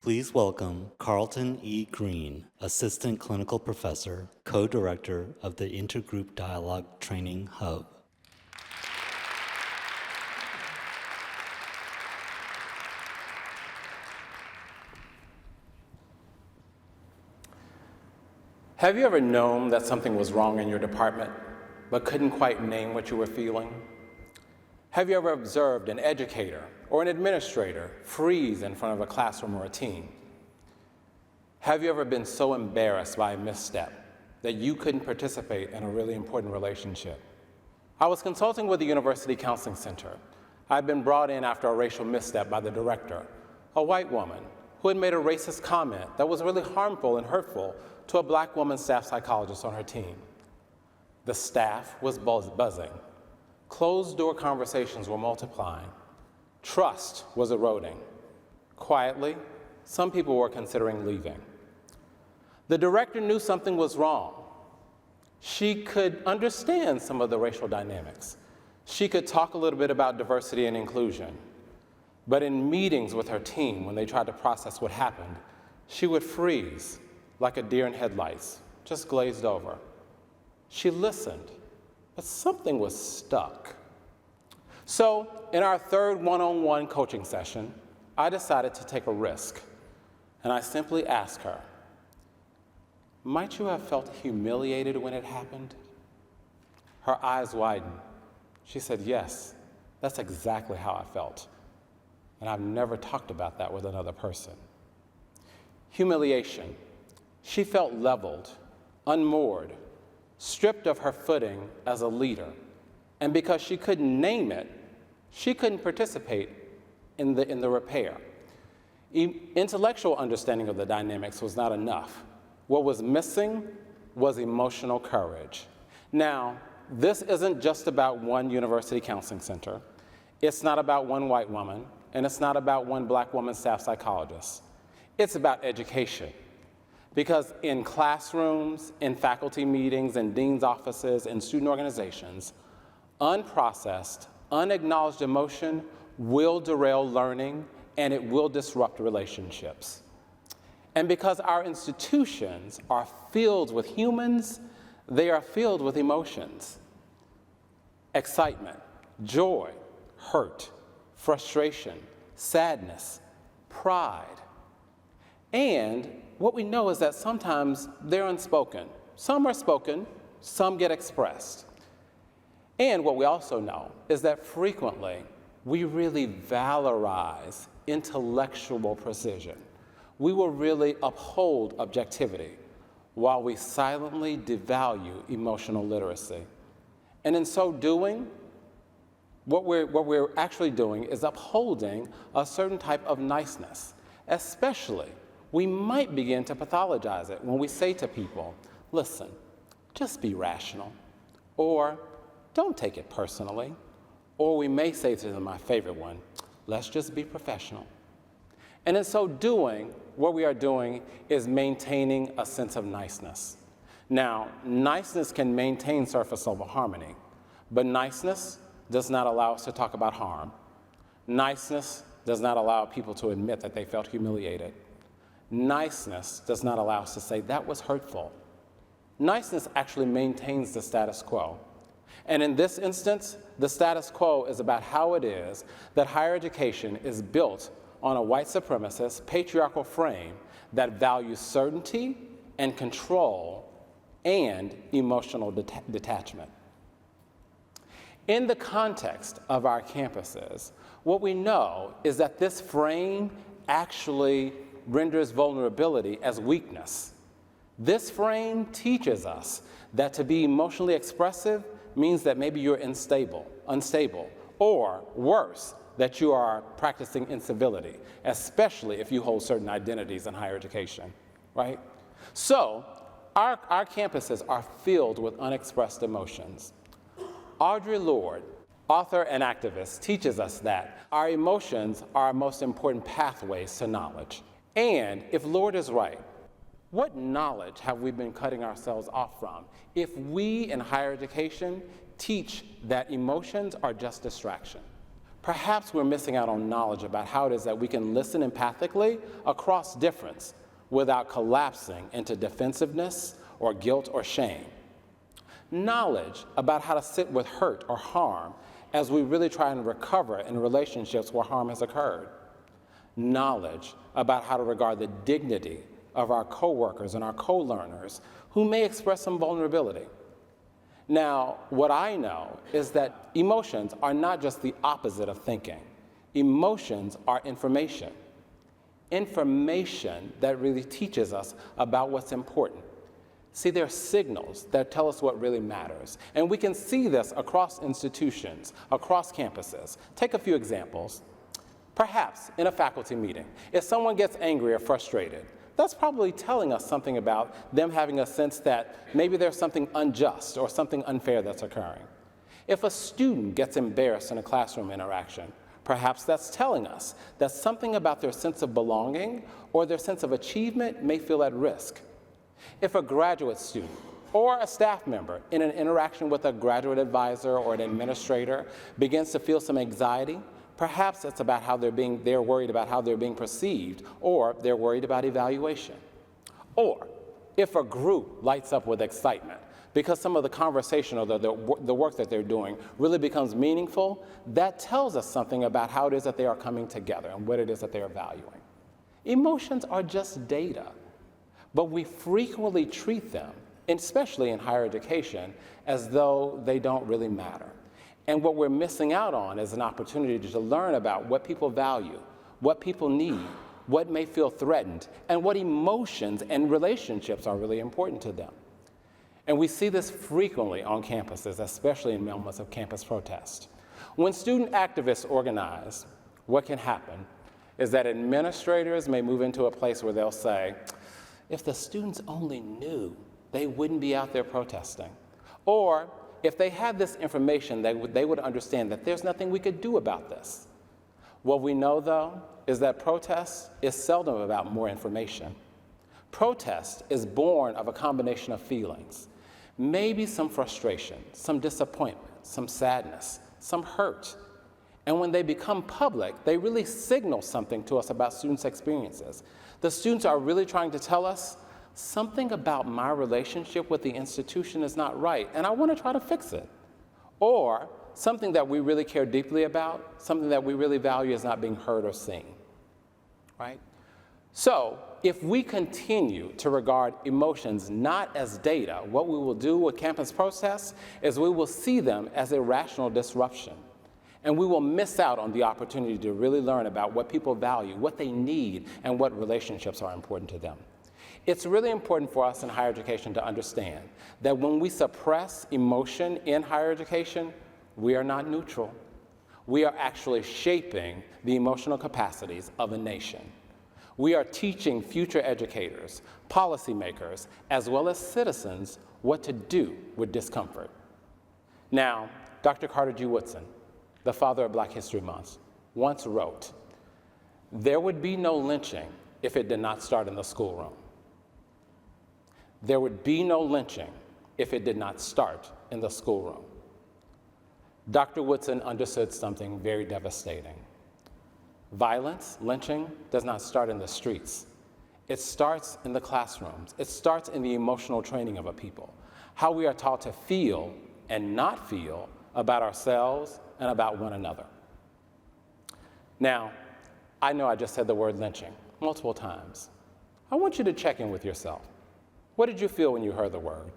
Please welcome Carlton E. Green, Assistant Clinical Professor, Co-Director of the Intergroup Dialogue Training Hub. Have you ever known that something was wrong in your department, but couldn't quite name what you were feeling? Have you ever observed an educator or an administrator freeze in front of a classroom or a team? Have you ever been so embarrassed by a misstep that you couldn't participate in a really important relationship? I was consulting with the University Counseling Center. I'd been brought in after a racial misstep by the director, a white woman who had made a racist comment that was really harmful and hurtful to a black woman staff psychologist on her team. The staff was buzzing. Closed-door conversations were multiplying. Trust was eroding. Quietly, some people were considering leaving. The director knew something was wrong. She could understand some of the racial dynamics. She could talk a little bit about diversity and inclusion. But in meetings with her team, when they tried to process what happened, she would freeze like a deer in headlights, just glazed over. She listened, but something was stuck. So in our third one-on-one coaching session, I decided to take a risk. And I simply asked her, might you have felt humiliated when it happened? Her eyes widened. She said, yes, that's exactly how I felt. And I've never talked about that with another person. Humiliation. She felt leveled, unmoored, stripped of her footing as a leader. And because she couldn't name it, she couldn't participate in the repair. Intellectual understanding of the dynamics was not enough. What was missing was emotional courage. Now, this isn't just about one university counseling center. It's not about one white woman, and it's not about one black woman staff psychologist. It's about education. Because in classrooms, in faculty meetings, in dean's offices, in student organizations, unprocessed, unacknowledged emotion will derail learning and it will disrupt relationships. And because our institutions are filled with humans, they are filled with emotions. Excitement, joy, hurt, frustration, sadness, pride. And what we know is that sometimes they're unspoken. Some are spoken, some get expressed. And what we also know is that frequently we really valorize intellectual precision. We will really uphold objectivity while we silently devalue emotional literacy. And in so doing, what we're actually doing is upholding a certain type of niceness. Especially, we might begin to pathologize it when we say to people, listen, just be rational, or don't take it personally, or we may say to them, my favorite one, let's just be professional. And in so doing, what we are doing is maintaining a sense of niceness. Now, niceness can maintain surface level harmony, but niceness does not allow us to talk about harm. Niceness does not allow people to admit that they felt humiliated. Niceness does not allow us to say that was hurtful. Niceness actually maintains the status quo. And in this instance, the status quo is about how it is that higher education is built on a white supremacist, patriarchal frame that values certainty and control and emotional detachment. In the context of our campuses, what we know is that this frame actually renders vulnerability as weakness. This frame teaches us that to be emotionally expressive means that maybe you're unstable, or worse, that you are practicing incivility, especially if you hold certain identities in higher education, right? So, our campuses are filled with unexpressed emotions. Audre Lorde, author and activist, teaches us that our emotions are our most important pathways to knowledge. And if Lorde is right, what knowledge have we been cutting ourselves off from if we in higher education teach that emotions are just distraction? Perhaps we're missing out on knowledge about how it is that we can listen empathically across difference without collapsing into defensiveness or guilt or shame. Knowledge about how to sit with hurt or harm as we really try and recover in relationships where harm has occurred. Knowledge about how to regard the dignity of our coworkers and our co-learners who may express some vulnerability. Now, what I know is that emotions are not just the opposite of thinking. Emotions are information. Information that really teaches us about what's important. See, they're signals that tell us what really matters. And we can see this across institutions, across campuses. Take a few examples. Perhaps in a faculty meeting, if someone gets angry or frustrated, that's probably telling us something about them having a sense that maybe there's something unjust or something unfair that's occurring. If a student gets embarrassed in a classroom interaction, perhaps that's telling us that something about their sense of belonging or their sense of achievement may feel at risk. If a graduate student or a staff member in an interaction with a graduate advisor or an administrator begins to feel some anxiety, perhaps it's about how they're worried about how they're being perceived, or they're worried about evaluation. Or if a group lights up with excitement because some of the conversation or the work that they're doing really becomes meaningful, that tells us something about how it is that they are coming together and what it is that they are valuing. Emotions are just data, but we frequently treat them, especially in higher education, as though they don't really matter. And what we're missing out on is an opportunity to learn about what people value, what people need, what may feel threatened, and what emotions and relationships are really important to them. And we see this frequently on campuses, especially in moments of campus protest. When student activists organize, what can happen is that administrators may move into a place where they'll say, if the students only knew, they wouldn't be out there protesting. Or if they had this information, they would understand that there's nothing we could do about this. What we know, though, is that protest is seldom about more information. Protest is born of a combination of feelings, maybe some frustration, some disappointment, some sadness, some hurt. And when they become public, they really signal something to us about students' experiences. The students are really trying to tell us, something about my relationship with the institution is not right, and I want to try to fix it. Or something that we really care deeply about, something that we really value is not being heard or seen, right? So if we continue to regard emotions not as data, what we will do with campus protests is we will see them as irrational disruption. And we will miss out on the opportunity to really learn about what people value, what they need, and what relationships are important to them. It's really important for us in higher education to understand that when we suppress emotion in higher education, we are not neutral. We are actually shaping the emotional capacities of a nation. We are teaching future educators, policymakers, as well as citizens what to do with discomfort. Now, Dr. Carter G. Woodson, the father of Black History Month, once wrote, "There would be no lynching if it did not start in the schoolroom. There would be no lynching if it did not start in the schoolroom." Dr. Woodson understood something very devastating. Violence, lynching, does not start in the streets. It starts in the classrooms. It starts in the emotional training of a people, how we are taught to feel and not feel about ourselves and about one another. Now, I know I just said the word lynching multiple times. I want you to check in with yourself. What did you feel when you heard the word?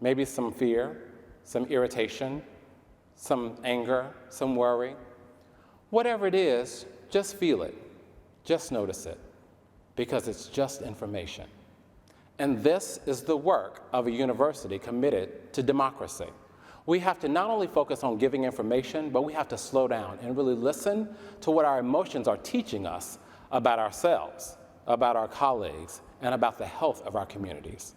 Maybe some fear, some irritation, some anger, some worry. Whatever it is, just feel it. Just notice it, because it's just information. And this is the work of a university committed to democracy. We have to not only focus on giving information, but we have to slow down and really listen to what our emotions are teaching us about ourselves, about our colleagues, and about the health of our communities.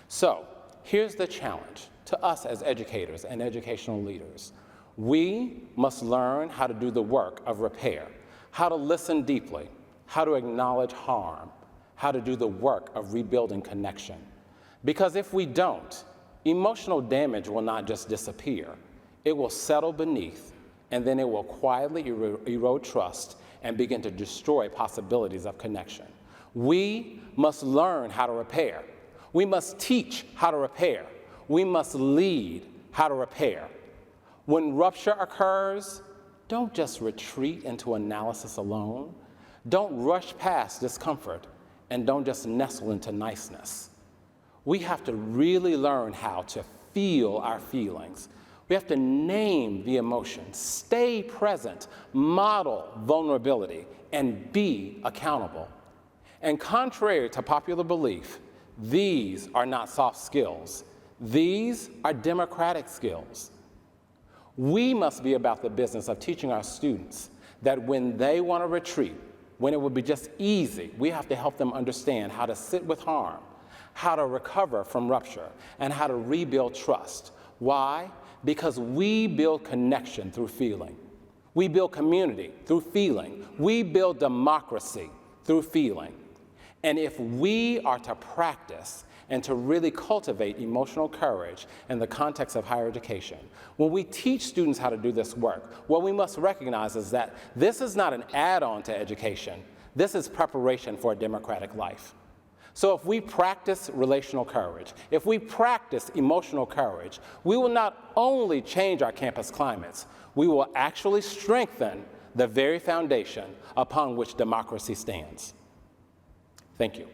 So here's the challenge to us as educators and educational leaders. We must learn how to do the work of repair, how to listen deeply, how to acknowledge harm, how to do the work of rebuilding connection. Because if we don't, emotional damage will not just disappear, it will settle beneath and then it will quietly erode trust and begin to destroy possibilities of connection. We must learn how to repair. We must teach how to repair. We must lead how to repair. When rupture occurs, don't just retreat into analysis alone. Don't rush past discomfort, and don't just nestle into niceness. We have to really learn how to feel our feelings. We have to name the emotions, stay present, model vulnerability, and be accountable. And contrary to popular belief, these are not soft skills. These are democratic skills. We must be about the business of teaching our students that when they want to retreat, when it would be just easy, we have to help them understand how to sit with harm, how to recover from rupture, and how to rebuild trust. Why? Because we build connection through feeling. We build community through feeling. We build democracy through feeling. And if we are to practice and to really cultivate emotional courage in the context of higher education, when we teach students how to do this work, what we must recognize is that this is not an add-on to education. This is preparation for a democratic life. So if we practice relational courage, if we practice emotional courage, we will not only change our campus climates, we will actually strengthen the very foundation upon which democracy stands. Thank you.